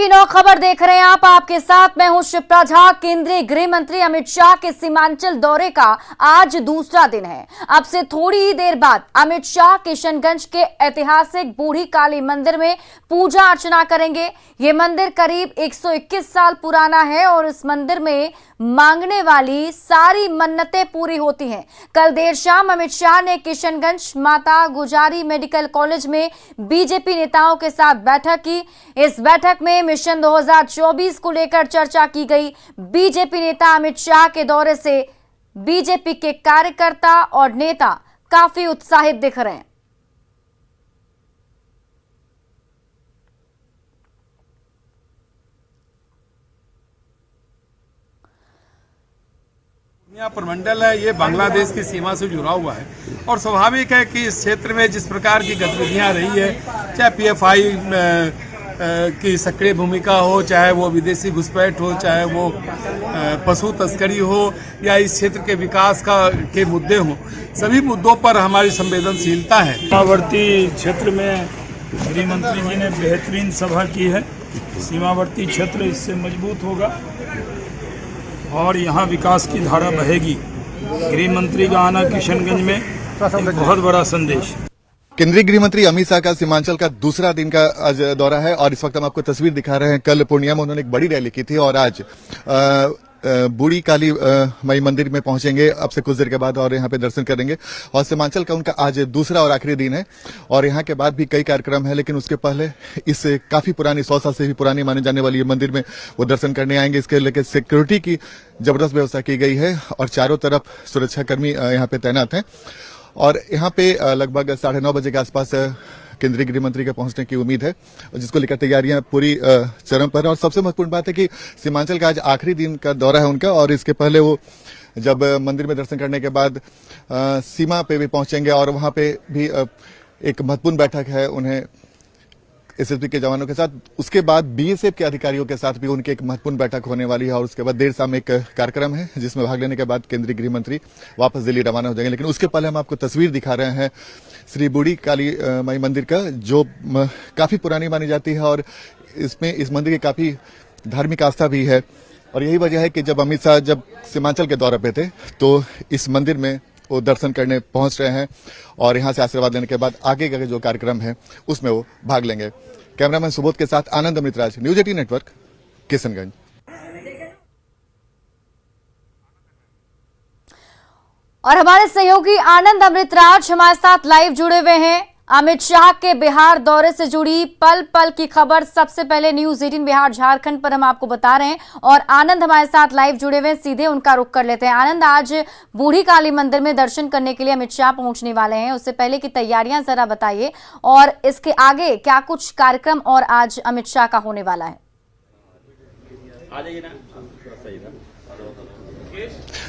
की नौ खबर देख रहे हैं आप। आपके साथ मैं हूं शिप्रा झा। केंद्रीय गृह मंत्री अमित शाह के सीमांचल दौरे का आज दूसरा दिन है। अब से थोड़ी ही देर बाद अमित शाह किशनगंज के ऐतिहासिक बूढ़ी काली मंदिर में पूजा अर्चना करेंगे। ये मंदिर करीब 121 साल पुराना है और इस मंदिर में मांगने वाली सारी मन्नतें पूरी होती हैं। कल देर शाम अमित शाह ने किशनगंज माता गुजरी मेडिकल कॉलेज में बीजेपी नेताओं के साथ बैठक की। इस बैठक में मिशन 2024 को लेकर चर्चा की गई। बीजेपी नेता अमित शाह के दौरे से बीजेपी के कार्यकर्ता और नेता काफी उत्साहित दिख रहे हैं। प्रमंडल है, ये बांग्लादेश की सीमा से जुड़ा हुआ है और स्वाभाविक है कि इस क्षेत्र में जिस प्रकार की गतिविधियां रही है, चाहे पीएफआई की सक्रिय भूमिका हो, चाहे वो विदेशी घुसपैठ हो, चाहे वो पशु तस्करी हो या इस क्षेत्र के विकास के मुद्दे हों, सभी मुद्दों पर हमारी संवेदनशीलता है। सीमावर्ती क्षेत्र में गृह मंत्री जी ने बेहतरीन सभा की है। सीमावर्ती क्षेत्र इससे मजबूत होगा और यहाँ विकास की धारा बहेगी। गृह मंत्री का आना किशनगंज में एक बहुत बड़ा संदेश। केंद्रीय गृह मंत्री अमित शाह का सीमांचल का दूसरा दिन का आज दौरा है और इस वक्त हम आपको तस्वीर दिखा रहे हैं। कल पूर्णिया में उन्होंने एक बड़ी रैली की थी और आज बूढ़ी काली माई मंदिर में पहुंचेंगे अब से कुछ देर के बाद और यहाँ पे दर्शन करेंगे। और सीमांचल का उनका आज दूसरा और आखिरी दिन है और यहाँ के बाद भी कई कार्यक्रम है, लेकिन उसके पहले इस काफी पुरानी 100 साल से भी पुरानी माने जाने वाली ये मंदिर में वो दर्शन करने आएंगे। इसके लेकर सिक्योरिटी की जबरदस्त व्यवस्था की गई है और चारों तरफ सुरक्षाकर्मी यहाँ पे तैनात हैं और यहाँ पे लगभग 9:30 बजे के आसपास केंद्रीय गृह मंत्री के पहुंचने की उम्मीद है, जिसको लेकर तैयारियां पूरी चरम पर है। और सबसे महत्वपूर्ण बात है कि सीमांचल का आज आखिरी दिन का दौरा है उनका और इसके पहले वो जब मंदिर में दर्शन करने के बाद सीमा पे भी पहुंचेंगे और वहां पे भी एक महत्वपूर्ण बैठक है उन्हें एसएसबी के जवानों के साथ। उसके बाद बीएसएफ के अधिकारियों के साथ भी उनकी एक महत्वपूर्ण बैठक होने वाली है और उसके बाद देर शाम एक कार्यक्रम है जिसमें भाग लेने के बाद केंद्रीय गृह मंत्री वापस दिल्ली रवाना हो जाएंगे। लेकिन उसके पहले हम आपको तस्वीर दिखा रहे हैं श्री बूढ़ी काली माई मंदिर का, जो काफी पुरानी मानी जाती है और इसमें इस मंदिर की काफी धार्मिक आस्था भी है। और यही वजह है कि जब अमित शाह जब सीमांचल के दौरे पे थे तो इस मंदिर में वो दर्शन करने पहुंच रहे हैं और यहां से आशीर्वाद लेने के बाद आगे का जो कार्यक्रम है उसमें वो भाग लेंगे। कैमरामैन सुबोध के साथ आनंद अमृतराज, न्यूज 18 नेटवर्क, किशनगंज। और हमारे सहयोगी आनंद अमृतराज हमारे साथ लाइव जुड़े हुए हैं। अमित शाह के बिहार दौरे से जुड़ी पल पल की खबर सबसे पहले न्यूज 18 बिहार झारखंड पर हम आपको बता रहे हैं और आनंद हमारे साथ लाइव जुड़े हुए, सीधे उनका रुख कर लेते हैं। आनंद, आज बूढ़ी काली मंदिर में दर्शन करने के लिए अमित शाह पहुंचने वाले हैं, उससे पहले की तैयारियां जरा बताइए और इसके आगे क्या कुछ कार्यक्रम और आज अमित शाह का होने वाला है।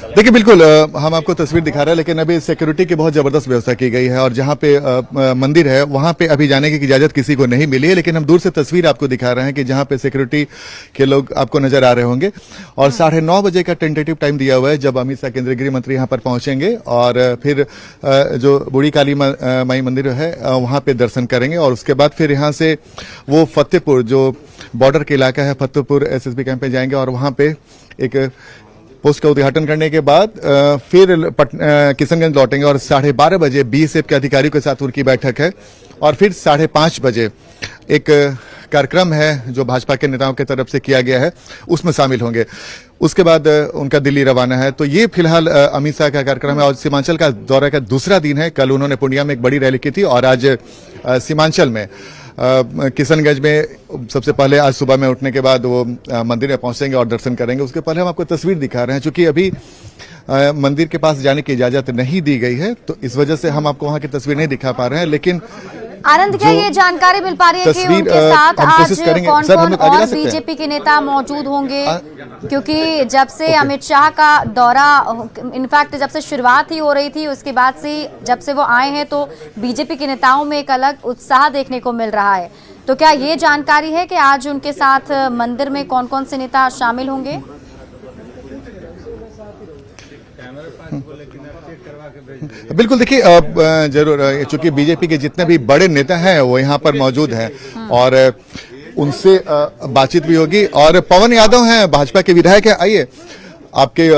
देखिए, बिल्कुल हम आपको तस्वीर दिखा रहे हैं, लेकिन अभी सिक्योरिटी की बहुत जबरदस्त व्यवस्था की गई है और जहां पे मंदिर है वहां पे अभी जाने की इजाजत किसी को नहीं मिली है। लेकिन हम दूर से तस्वीर आपको दिखा रहे हैं कि जहां पे सिक्योरिटी के लोग आपको नजर आ रहे होंगे और 9:30 बजे का टेंटेटिव टाइम दिया हुआ है जब अमित शाह केंद्रीय गृह मंत्री यहां पर पहुंचेंगे और फिर जो बूढ़ी काली माई मंदिर है वहां पे दर्शन करेंगे और उसके बाद फिर यहाँ से वो फतेहपुर, जो बॉर्डर के इलाका है, फतेहपुर एसएसबी कैंप पे जाएंगे और वहां पे एक पोस्ट का उद्घाटन करने के बाद फिर किशनगंज लौटेंगे और 12:30 बजे बीएसएफ के अधिकारियों के साथ उनकी बैठक है और फिर 5:30 बजे एक कार्यक्रम है जो भाजपा के नेताओं की तरफ से किया गया है, उसमें शामिल होंगे। उसके बाद उनका दिल्ली रवाना है। तो ये फिलहाल अमित शाह का कार्यक्रम है और सीमांचल का दौरा का दूसरा दिन है। कल उन्होंने पूर्णिया में एक बड़ी रैली की थी और आज सीमांचल में किशनगंज में सबसे पहले आज सुबह में उठने के बाद वो मंदिर में पहुंचेंगे और दर्शन करेंगे। उसके पहले हम आपको तस्वीर दिखा रहे हैं, चूंकि अभी मंदिर के पास जाने की इजाजत नहीं दी गई है तो इस वजह से हम आपको वहां की तस्वीर नहीं दिखा पा रहे हैं। लेकिन आनंद, क्या ये जानकारी मिल पा रही है कि उनके साथ आज कौन-कौन और बीजेपी के नेता मौजूद होंगे? क्योंकि जब से अमित शाह का दौरा, इनफैक्ट जब से शुरुआत ही हो रही थी उसके बाद से जब से वो आए हैं तो बीजेपी के नेताओं में एक अलग उत्साह देखने को मिल रहा है। तो क्या ये जानकारी है कि आज उनके साथ मंदिर में कौन कौन से नेता शामिल होंगे? बिल्कुल, देखिए जरूर, चूंकि बीजेपी के जितने भी बड़े नेता हैं वो यहाँ पर मौजूद हैं और उनसे बातचीत भी होगी। और पवन यादव हैं, भाजपा के विधायक हैं। आइए, आपके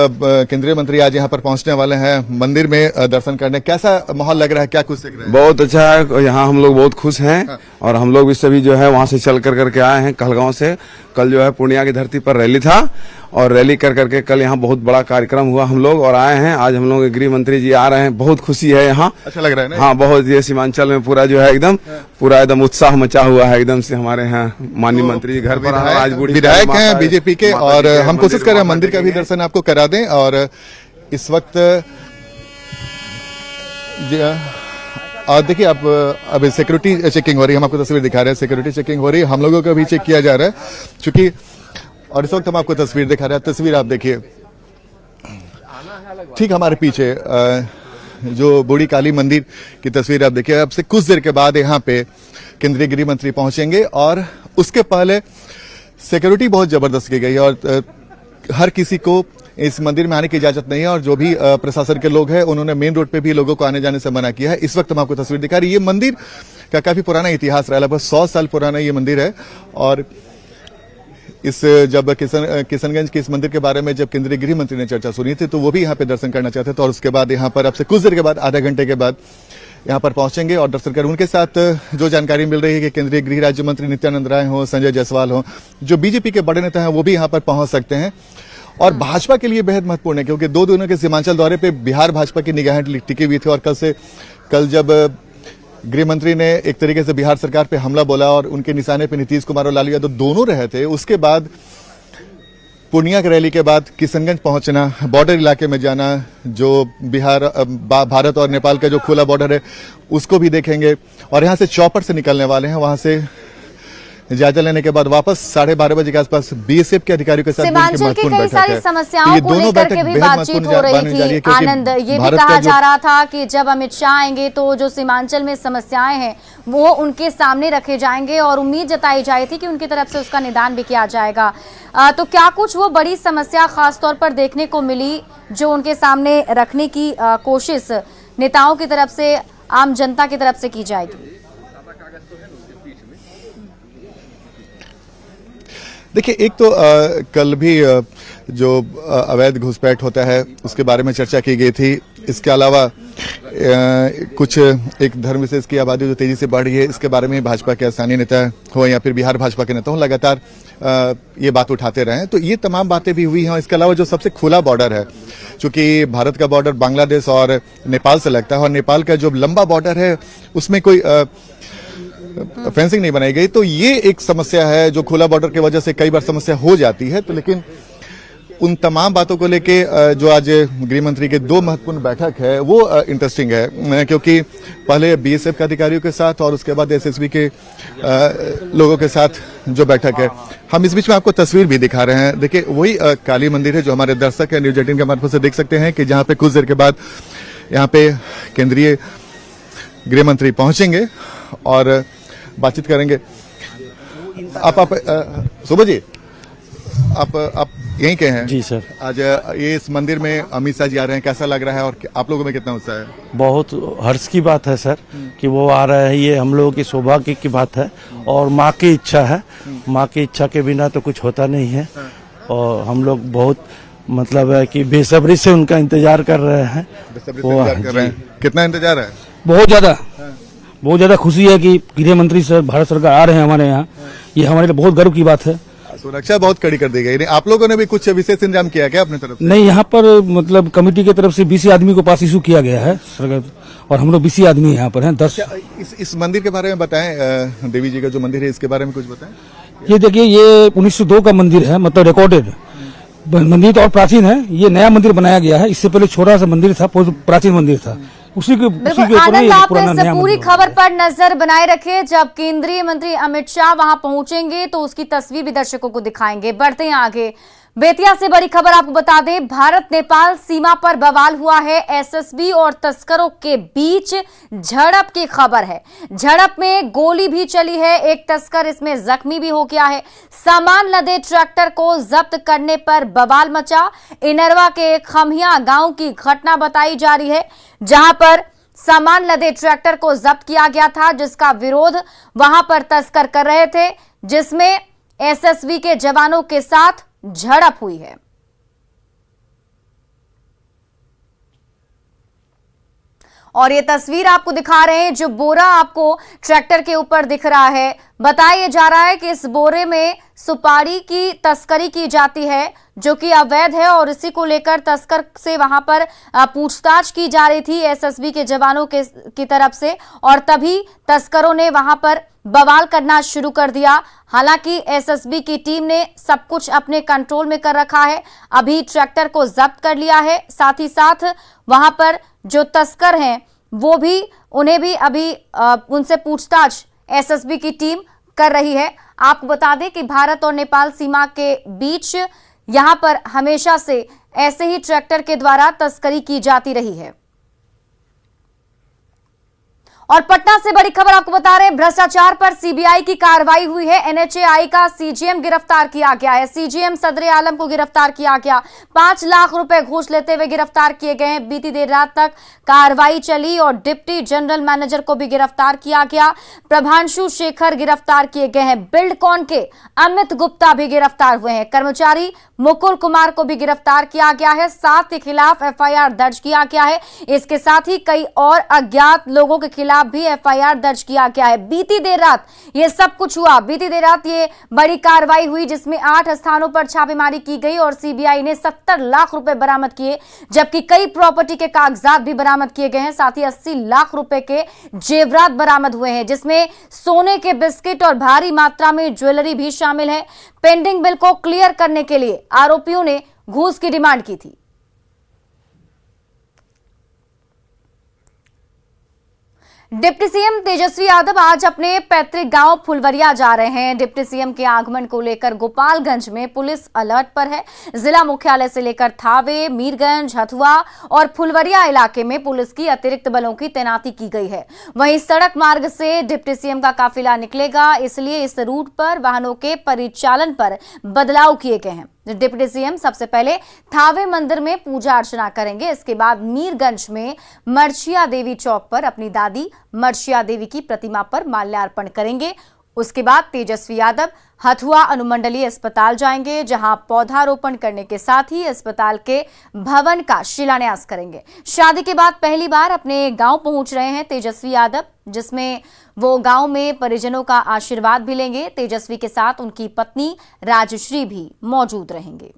केंद्रीय मंत्री आज यहाँ पर पहुंचने वाले हैं मंदिर में दर्शन करने। कैसा माहौल लग रहा है, क्या कुछ देख रहे हैं? बहुत अच्छा है, यहाँ हम लोग बहुत खुश हैं और हम लोग भी सभी जो है वहाँ से चल करके आए हैं कहलगांव से। कल जो है पूर्णिया की धरती पर रैली था और रैली करके कल यहाँ बहुत बड़ा कार्यक्रम हुआ हम लोग और आए हैं। आज हम लोग गृह मंत्री जी आ रहे हैं, बहुत खुशी है यहाँ। अच्छा लग रहा है ना? हाँ, बहुत। ये सीमांचल में पूरा जो है एकदम पूरा एकदम उत्साह मचा हुआ है एकदम से। हमारे यहाँ माननीय मंत्री जी घर पर आज विधायक हैं बीजेपी के और हम कोशिश कर रहे हैं मंदिर का भी दर्शन आपको करा दें। और इस वक्त और देखिए, आप अब सिक्योरिटी चेकिंग हो रही है, हम आपको तस्वीर दिखा रहे हैं। सिक्योरिटी चेकिंग हो रही है, हम लोगों को भी चेक किया जा रहा है चूंकि। और इस वक्त हम आपको तस्वीर दिखा रहे हैं। तस्वीर आप देखिए, ठीक हमारे पीछे जो बूढ़ी काली मंदिर की तस्वीर आप देखिए। अब से कुछ देर के बाद यहाँ पे केंद्रीय गृह मंत्री पहुंचेंगे और उसके पहले सिक्योरिटी बहुत जबरदस्त की गई है और हर किसी को इस मंदिर में आने की इजाजत नहीं है। और जो भी प्रशासन के लोग हैं उन्होंने मेन रोड पे भी लोगों को आने जाने से मना किया है। इस वक्त हम आपको तस्वीर दिखा रही है। ये मंदिर का काफी पुराना इतिहास रहा है, लगभग 100 साल पुराना ये मंदिर है। और इस जब किशनगंज के इस मंदिर के बारे में जब केंद्रीय गृह मंत्री ने चर्चा सुनी थी तो वो भी यहाँ पे दर्शन करना चाहते थे। और उसके बाद यहाँ पर अब से कुछ देर के बाद, आधा घंटे के बाद यहाँ पर पहुंचेंगे और दर्शन करेंगे। उनके साथ जो जानकारी मिल रही है कि केंद्रीय गृह राज्य मंत्री नित्यानंद राय हो, संजय जायसवाल हो, जो बीजेपी के बड़े नेता हैं वो भी यहाँ पर पहुंच सकते हैं। और भाजपा के लिए बेहद महत्वपूर्ण है क्योंकि 2 दिनों के सीमांचल दौरे पे बिहार भाजपा की निगाहें टिकी हुई थी। और कल जब गृह मंत्री ने एक तरीके से बिहार सरकार पे हमला बोला और उनके निशाने पे नीतीश कुमार और लालू यादव दोनों रहे थे, उसके बाद पूर्णिया की रैली के बाद किशनगंज पहुंचना, बॉर्डर इलाके में जाना, जो बिहार भारत और नेपाल का जो खुला बॉर्डर है उसको भी देखेंगे। और यहाँ से चौपट से निकलने वाले हैं, वहां से जायजा लेने के बाद वापस 12:30 बजे के आसपास बीएसएफ के अधिकारियों के साथ सीमांचल की कई सारी समस्याओं को लेकर के भी बातचीत हो रही थी। आनंद, ये भी कहा जा रहा था कि जब अमित शाह आएंगे तो जो सीमांचल में समस्याएं हैं वो उनके सामने रखे जाएंगे और उम्मीद जताई जाई थी कि उनकी तरफ से उसका निदान भी किया जाएगा। तो क्या कुछ वो बड़ी समस्या खास तौर पर देखने को मिली जो उनके सामने रखने की कोशिश नेताओं की तरफ से, आम जनता की तरफ से की जाएगी? देखिए, एक तो कल भी जो अवैध घुसपैठ होता है उसके बारे में चर्चा की गई थी। इसके अलावा कुछ एक धर्म विशेष की आबादी जो तेजी से बढ़ रही है, इसके बारे में भाजपा के स्थानीय नेता हो या फिर बिहार भाजपा के नेता हो लगातार ये बात उठाते रहे हैं। तो ये तमाम बातें भी हुई हैं। इसके अलावा जो सबसे खुला बॉर्डर है, चूंकि भारत का बॉर्डर बांग्लादेश और नेपाल से लगता है और नेपाल का जो लंबा बॉर्डर है उसमें कोई फेंसिंग नहीं बनाई गई, तो ये एक समस्या है जो खुला बॉर्डर की वजह से कई बार समस्या हो जाती है। तो लेकिन उन तमाम बातों को लेके जो आज गृह मंत्री के 2 महत्वपूर्ण बैठक है वो इंटरेस्टिंग है क्योंकि पहले बीएसएफ के अधिकारियों के साथ और उसके बाद एसएसबी के लोगों के साथ जो बैठक है। हम इस बीच में आपको तस्वीर भी दिखा रहे हैं। देखिए, वही काली मंदिर है जो हमारे दर्शक है न्यूज 18 के मार्फत से देख सकते हैं कि जहां पे कुछ देर के बाद यहाँ पे केंद्रीय गृह मंत्री पहुंचेंगे और बातचीत करेंगे। आप सुबह जी, आप यहीं के हैं? जी सर। आज ये इस मंदिर में अमित शाह जी आ रहे हैं, कैसा लग रहा है और आप लोगों में कितना उत्साह है? बहुत हर्ष की बात है सर कि वो आ रहे हैं, ये हम लोगों की सौभाग्य की बात है और माँ की इच्छा है। माँ की इच्छा के बिना तो कुछ होता नहीं है और हम लोग बहुत मतलब है कि बेसब्री से उनका इंतजार कर रहे हैं। कितना इंतजार है? बहुत ज्यादा खुशी है कि गृह मंत्री सर भारत सरकार आ रहे हैं हमारे यहाँ। ये हमारे लिए बहुत गर्व की बात है। सुरक्षा बहुत कड़ी कर दी गई। आप लोगों ने भी कुछ विशेष इंतजाम किया क्या अपनी तरफ से? नहीं, यहाँ पर मतलब कमेटी की तरफ से 20 आदमी को पास इशू किया गया है और हम लोग 20 आदमी यहाँ पर हैं। 10 इस मंदिर के बारे में बताएं, देवी जी का जो मंदिर है इसके बारे में कुछ बताएं। ये देखिए, ये 1902 का मंदिर है, मतलब रिकॉर्डेड मंदिर तो और प्राचीन है। ये नया मंदिर बनाया गया है, इससे पहले छोटा सा मंदिर था, प्राचीन मंदिर था। उसी के आनंद, आप इस पूरी खबर पर नजर बनाए रखे। जब केंद्रीय मंत्री अमित शाह वहां पहुंचेंगे तो उसकी तस्वीर भी दर्शकों को दिखाएंगे। बढ़ते हैं आगे। बेतिया से बड़ी खबर आपको बता दें, भारत नेपाल सीमा पर बवाल हुआ है। एसएसबी और तस्करों के बीच झड़प की खबर है। झड़प में गोली भी चली है, एक तस्कर इसमें जख्मी भी हो गया है। सामान लदे ट्रैक्टर को जब्त करने पर बवाल मचा। इनरवा के खमिया गांव की घटना बताई जा रही है, जहां पर सामान लदे ट्रैक्टर को जब्त किया गया था, जिसका विरोध वहां पर तस्कर कर रहे थे। जिसमें एसएसबी के जवानों के साथ झड़प हुई है। और ये तस्वीर आपको दिखा रहे हैं, जो बोरा आपको ट्रैक्टर के ऊपर दिख रहा है, बताया जा रहा है कि इस बोरे में सुपारी की तस्करी की जाती है, जो कि अवैध है, और इसी को लेकर तस्कर से वहां पर पूछताछ की जा रही थी एसएसबी के जवानों की तरफ से, और तभी तस्करों ने वहां पर बवाल करना शुरू कर दिया। हालांकि एसएसबी की टीम ने सब कुछ अपने कंट्रोल में कर रखा है, अभी ट्रैक्टर को जब्त कर लिया है। साथ ही साथ वहां पर जो तस्कर हैं वो भी, उन्हें भी अभी उनसे पूछताछ एसएसबी की टीम कर रही है। आपको बता दें कि भारत और नेपाल सीमा के बीच यहां पर हमेशा से ऐसे ही ट्रैक्टर के द्वारा तस्करी की जाती रही है। और पटना से बड़ी खबर आपको बता रहे हैं, भ्रष्टाचार पर सीबीआई की कार्रवाई हुई है। एनएचएआई का सीजीएम गिरफ्तार किया गया है। सीजीएम सदर आलम को गिरफ्तार किया गया, 5 लाख रुपए घूस लेते हुए गिरफ्तार किए गए हैं। बीती देर रात तक कार्रवाई चली और डिप्टी जनरल मैनेजर को भी गिरफ्तार किया गया। प्रभांशु शेखर गिरफ्तार किए गए हैं। बिल्डकॉन के अमित गुप्ता भी गिरफ्तार हुए हैं। कर्मचारी मुकुल कुमार को भी गिरफ्तार किया गया है। 7 के खिलाफ एफआईआर दर्ज किया गया है। इसके साथ ही कई और अज्ञात लोगों के खिलाफ भी एफआईआर दर्ज किया गया है। बीती देर रात ये सब कुछ हुआ। बीती देर रात ये बड़ी कार्रवाई हुई, जिसमें 8 स्थानों पर छापेमारी की गई और सीबीआई ने 70 लाख रुपए बरामद किए, जबकि कई प्रॉपर्टी के कागजात भी बरामद किए गए हैं। साथ ही 80 लाख रुपए के जेवरात बरामद हुए हैं, जिसमें सोने के बिस्किट और भारी मात्रा में ज्वेलरी भी शामिल है। पेंडिंग बिल को क्लियर करने के लिए आरोपियों ने घूस की डिमांड की थी। डिप्टी सीएम तेजस्वी यादव आज अपने पैतृक गांव फुलवरिया जा रहे हैं। डिप्टी सीएम के आगमन को लेकर गोपालगंज में पुलिस अलर्ट पर है। जिला मुख्यालय से लेकर थावे, मीरगंज, हथुआ और फुलवरिया इलाके में पुलिस की अतिरिक्त बलों की तैनाती की गई है। वहीं सड़क मार्ग से डिप्टी सीएम का काफिला निकलेगा, इसलिए इस रूट पर वाहनों के परिचालन पर बदलाव किए गए हैं। डिप्टी सीएम सबसे पहले थावे मंदिर में पूजा अर्चना करेंगे। इसके बाद मीरगंज में मर्चिया देवी चौक पर अपनी दादी मर्चिया देवी की प्रतिमा पर माल्यार्पण करेंगे। उसके बाद तेजस्वी यादव हथुआ अनुमंडलीय अस्पताल जाएंगे, जहां पौधारोपण करने के साथ ही अस्पताल के भवन का शिलान्यास करेंगे। शादी के बाद पहली बार अपने गांव पहुंच रहे हैं तेजस्वी यादव, जिसमें वो गांव में परिजनों का आशीर्वाद भी लेंगे। तेजस्वी के साथ उनकी पत्नी राजश्री भी मौजूद रहेंगे।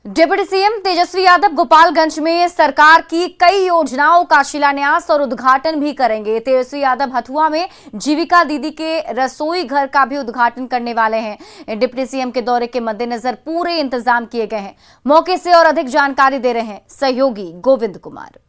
डिप्टी सीएम तेजस्वी यादव गोपालगंज में सरकार की कई योजनाओं का शिलान्यास और उद्घाटन भी करेंगे। तेजस्वी यादव हथुआ में जीविका दीदी के रसोई घर का भी उद्घाटन करने वाले हैं। डिप्टी सीएम के दौरे के मद्देनजर पूरे इंतजाम किए गए हैं। मौके से और अधिक जानकारी दे रहे हैं सहयोगी गोविंद कुमार।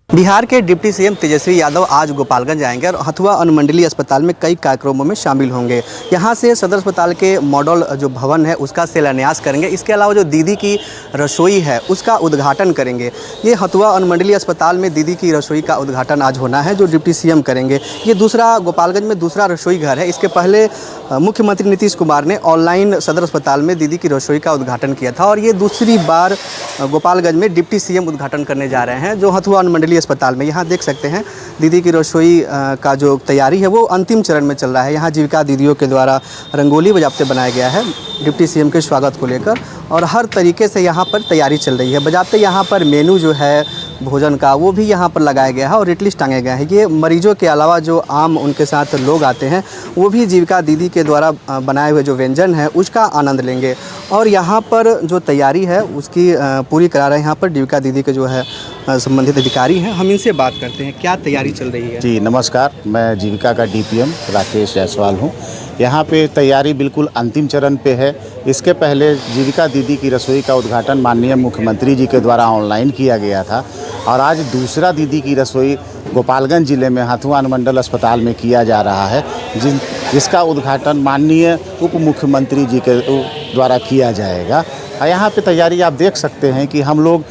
बिहार के डिप्टी सीएम तेजस्वी यादव आज गोपालगंज आएंगे और हथुआ अनुमंडलीय अस्पताल में कई कार्यक्रमों में शामिल होंगे। यहां से सदर अस्पताल के मॉडल जो भवन है उसका शिलान्यास करेंगे। इसके अलावा जो दीदी की रसोई है उसका उद्घाटन करेंगे। ये हथुआ अनुमंडलीय अस्पताल में दीदी की रसोई का उद्घाटन आज होना है, जो डिप्टी सीएम करेंगे। ये दूसरा गोपालगंज में दूसरा रसोई घर है। इसके पहले मुख्यमंत्री नीतीश कुमार ने ऑनलाइन सदर अस्पताल में दीदी की रसोई का उद्घाटन किया था, और ये दूसरी बार गोपालगंज में डिप्टी सीएम उद्घाटन करने जा रहे हैं, जो हथुआ अनुमंडलीय अस्पताल में। यहाँ देख सकते हैं दीदी की रसोई का जो तैयारी है वो अंतिम चरण में चल रहा है। यहाँ जीविका दीदियों के द्वारा रंगोली बजाते बनाया गया है डिप्टी सीएम के स्वागत को लेकर, और हर तरीके से यहाँ पर तैयारी चल रही है। बजाते यहाँ पर मेनू जो है भोजन का वो भी यहाँ पर लगाया गया है और रेट लिस्ट टांगे गए हैं। ये मरीजों के अलावा जो आम उनके साथ लोग आते हैं वो भी जीविका दीदी के द्वारा बनाए हुए जो व्यंजन है उसका आनंद लेंगे। और यहाँ पर जो तैयारी है उसकी पूरी करा रहे हैं यहाँ पर जीविका दीदी के जो है संबंधित अधिकारी हैं। हम इनसे बात करते हैं, क्या तैयारी चल रही है। जी नमस्कार, मैं जीविका का डीपीएम राकेश जायसवाल हूँ। यहाँ पे तैयारी बिल्कुल अंतिम चरण पे है। इसके पहले जीविका दीदी की रसोई का उद्घाटन माननीय मुख्यमंत्री जी के द्वारा ऑनलाइन किया गया था, और आज दूसरा दीदी की रसोई गोपालगंज जिले में हथुआ अनुमंडल अस्पताल में किया जा रहा है, जिसका उद्घाटन माननीय उप मुख्यमंत्री जी के द्वारा किया जाएगा। यहाँ पे तैयारी आप देख सकते हैं कि हम लोग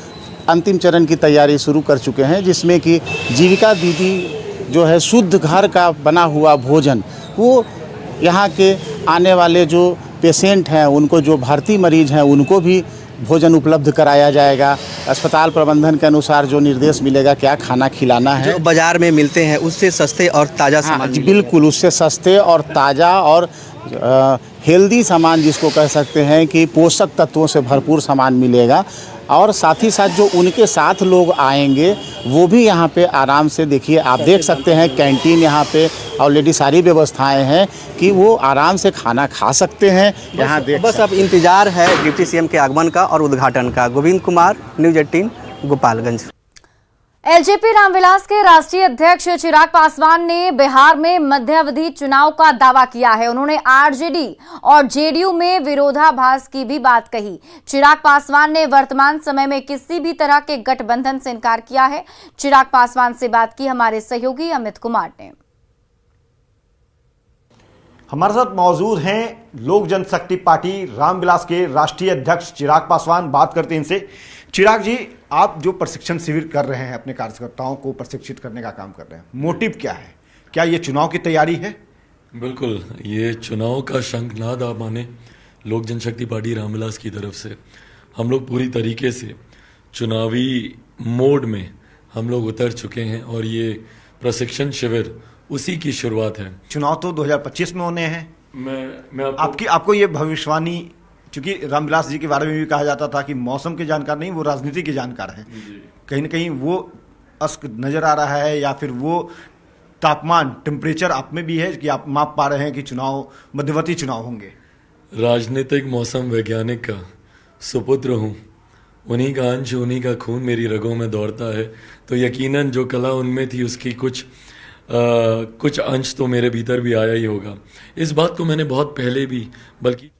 अंतिम चरण की तैयारी शुरू कर चुके हैं, जिसमें कि जीविका दीदी जो है शुद्ध घर का बना हुआ भोजन वो यहाँ के आने वाले जो पेशेंट हैं, उनको जो भर्ती मरीज हैं, उनको भी भोजन उपलब्ध कराया जाएगा। अस्पताल प्रबंधन के अनुसार जो निर्देश मिलेगा क्या खाना खिलाना है, जो बाजार में मिलते हैं उससे सस्ते और ताज़ा सामान जी बिल्कुल उससे सस्ते और ताज़ा और हेल्दी सामान, जिसको कह सकते हैं कि पोषक तत्वों से भरपूर सामान मिलेगा। और साथ ही साथ जो उनके साथ लोग आएंगे वो भी यहाँ पे आराम से, देखिए आप देख सकते हैं कैंटीन यहाँ पे ऑलरेडी सारी व्यवस्थाएं हैं कि वो आराम से खाना खा सकते हैं। यहाँ बस अब इंतजार है डिप्टी सीएम के आगमन का और उद्घाटन का। गोविंद कुमार, न्यूज 18, गोपालगंज। एलजेपी रामविलास के राष्ट्रीय अध्यक्ष चिराग पासवान ने बिहार में मध्यावधि चुनाव का दावा किया है। उन्होंने आरजेडी और जेडीयू में विरोधाभास की भी बात कही। चिराग पासवान ने वर्तमान समय में किसी भी तरह के गठबंधन से इनकार किया है। चिराग पासवान से बात की हमारे सहयोगी अमित कुमार ने। हमारे साथ मौजूद हैं लोक जनशक्ति पार्टी रामविलास के राष्ट्रीय अध्यक्ष चिराग पासवान। बात करते हैं इनसे। चिराग जी, आप जो प्रशिक्षण शिविर कर रहे हैं, अपने कार्यकर्ताओं को प्रशिक्षित करने का काम कर रहे हैं, मोटिव क्या है? क्या ये चुनाव की तैयारी है? बिल्कुल, ये चुनाव का शंखनाद आप माने लोक जनशक्ति पार्टी रामविलास की तरफ से हम लोग पूरी तरीके से चुनावी मोड में हम लोग उतर चुके हैं और ये प्रशिक्षण शिविर उसी की शुरुआत है। चुनाव तो 2025 में होने हैं। मैं आपको ये भविष्यवाणी, क्योंकि रामविलास जी के बारे में भी कहा जाता था कि मौसम के जानकार नहीं, वो राजनीति के जानकार हैं। कहीं ना कहीं वो अस्क नजर आ रहा है या फिर वो तापमान, टेम्परेचर आप में भी है कि आप माप पा रहे हैं कि चुनाव मध्यवर्ती चुनाव होंगे? राजनीतिक मौसम वैज्ञानिक का सुपुत्र हूँ, उन्हीं का अंश, उन्हीं का खून मेरी रगों में दौड़ता है, तो यकीनन जो कला उनमें थी उसकी कुछ अंश तो मेरे भीतर भी आया ही होगा। इस बात को मैंने बहुत पहले भी, बल्कि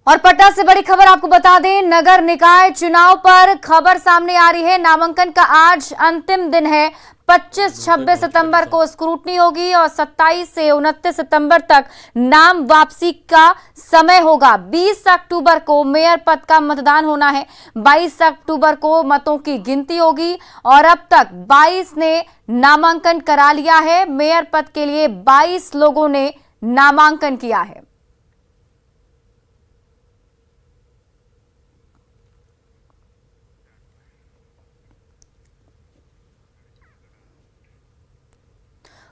और पटना से बड़ी खबर आपको बता दें, नगर निकाय चुनाव पर खबर सामने आ रही है। नामांकन का आज अंतिम दिन है। 25-26 सितंबर को स्क्रूटनी होगी और 27 से 29 सितंबर तक नाम वापसी का समय होगा। 20 अक्टूबर को मेयर पद का मतदान होना है। 22 अक्टूबर को मतों की गिनती होगी और अब तक 22 ने नामांकन करा लिया है। मेयर पद के लिए 22 लोगों ने नामांकन किया है।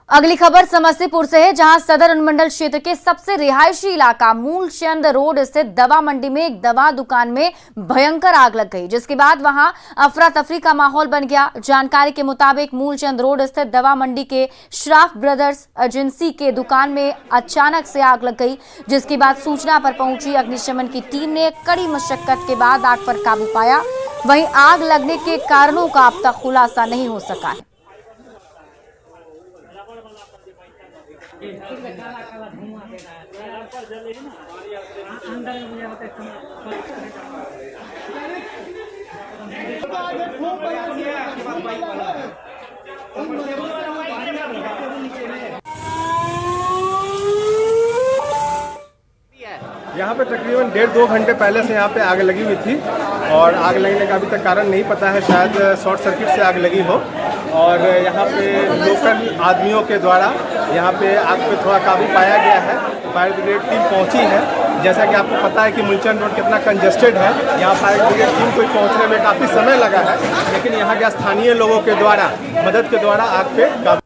अगली खबर समस्तीपुर से है, जहां सदर अनुमंडल क्षेत्र के सबसे रिहायशी इलाका मूलचंद रोड स्थित दवा मंडी में एक दवा दुकान में भयंकर आग लग गई, जिसके बाद वहां अफरा तफरी का माहौल बन गया। जानकारी के मुताबिक मूलचंद रोड स्थित दवा मंडी के श्राफ ब्रदर्स एजेंसी के दुकान में अचानक से आग लग गई, जिसके बाद सूचना पर पहुंची अग्निशमन की टीम ने कड़ी मशक्कत के बाद आग पर काबू पाया। वहीं आग लगने के कारणों का अब तक खुलासा नहीं हो सका है। यहाँ पे तकरीबन 1.5-2 घंटे पहले से यहाँ पे आग लगी हुई थी और आग लगने का अभी तक कारण नहीं पता है। शायद शॉर्ट सर्किट से आग लगी हो और यहाँ पे लोकल आदमियों के द्वारा यहाँ पे आग पे थोड़ा काबू पाया गया है। फायर ब्रिगेड टीम पहुँची है। जैसा कि आपको पता है कि मूलचंद रोड कितना कंजेस्टेड है, यहाँ फायर ब्रिगेड टीम को पहुँचने में काफ़ी समय लगा है, लेकिन यहाँ के स्थानीय लोगों के द्वारा मदद के द्वारा आग पे काबू।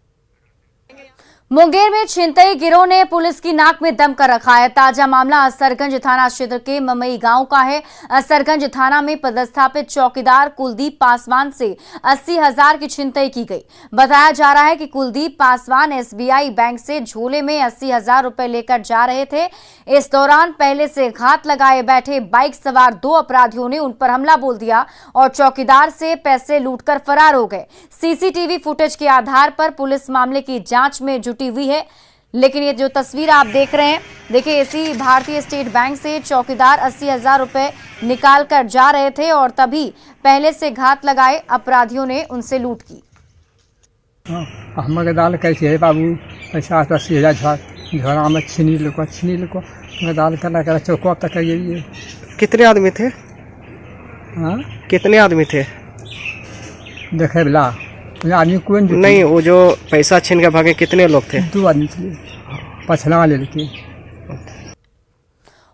मुंगेर में छिनतई गिरोह ने पुलिस की नाक में दम कर रखा है। ताजा मामला असरगंज थाना क्षेत्र के ममई गांव का है। असरगंज थाना में पदस्थापित चौकीदार कुलदीप पासवान से 80,000 की छिनतई की गई। बताया जा रहा है कि कुलदीप पासवान एसबीआई बैंक से झोले में 80,000 रुपए लेकर जा रहे थे। इस दौरान पहले से घात लगाए बैठे बाइक सवार 2 अपराधियों ने उन पर हमला बोल दिया और चौकीदार से पैसे लूटकर फरार हो गए। सीसीटीवी फुटेज के आधार पर पुलिस मामले की जांच में जुटी हुई है। लेकिन ये जो तस्वीर आप देख रहे हैं, देखिए इसी भारतीय स्टेट बैंक से चौकीदार 80,000 रुपए निकाल कर जा रहे थे और तभी पहले से घात लगाए अपराधियों ने उनसे लूट की। हमारे दाल कैसे है बाबू, पैसा 80,000 झोला में छीनी लो दाल कर चौको तक ये। कितने आदमी थे? हाँ, कितने आदमी थे? देखे बिला आदमी कोई नहीं, वो जो पैसा छीन के भागे कितने लोग थे? 2 आदमी थे, पछला वाले लड़के।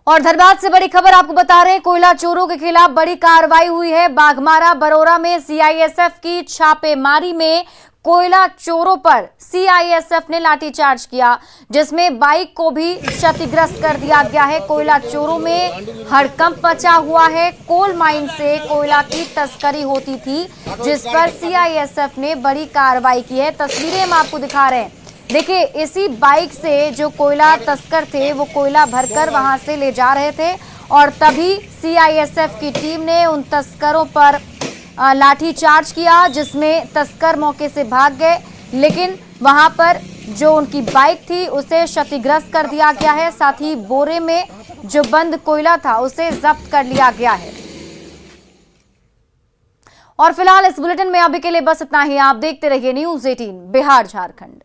और धनबाद से बड़ी खबर आपको बता रहे हैं, कोयला चोरों के खिलाफ बड़ी कार्रवाई हुई है। बाघमारा बरोरा में सीआईएसएफ की छापेमारी में कोयला चोरों पर सीआईएसएफ ने लाठीचार्ज किया, जिसमें बाइक को भी क्षतिग्रस्त कर दिया गया है। कोयला चोरों में हड़कंप मचा हुआ है। कोल माइन से कोयला की तस्करी होती थी, जिस पर सीआईएसएफ ने बड़ी कार्रवाई की है। तस्वीरें हम आपको दिखा रहे हैं। देखिए, इसी बाइक से जो कोयला तस्कर थे वो कोयला भरकर वहां से ले जा रहे थे और तभी सीआईएसएफ की टीम ने उन तस्करों पर लाठीचार्ज किया, जिसमें तस्कर मौके से भाग गए, लेकिन वहां पर जो उनकी बाइक थी उसे क्षतिग्रस्त कर दिया गया है। साथ ही बोरे में जो बंद कोयला था उसे जब्त कर लिया गया है। और फिलहाल इस बुलेटिन में अभी के लिए बस इतना ही। आप देखते रहिए न्यूज़ 18 बिहार झारखंड।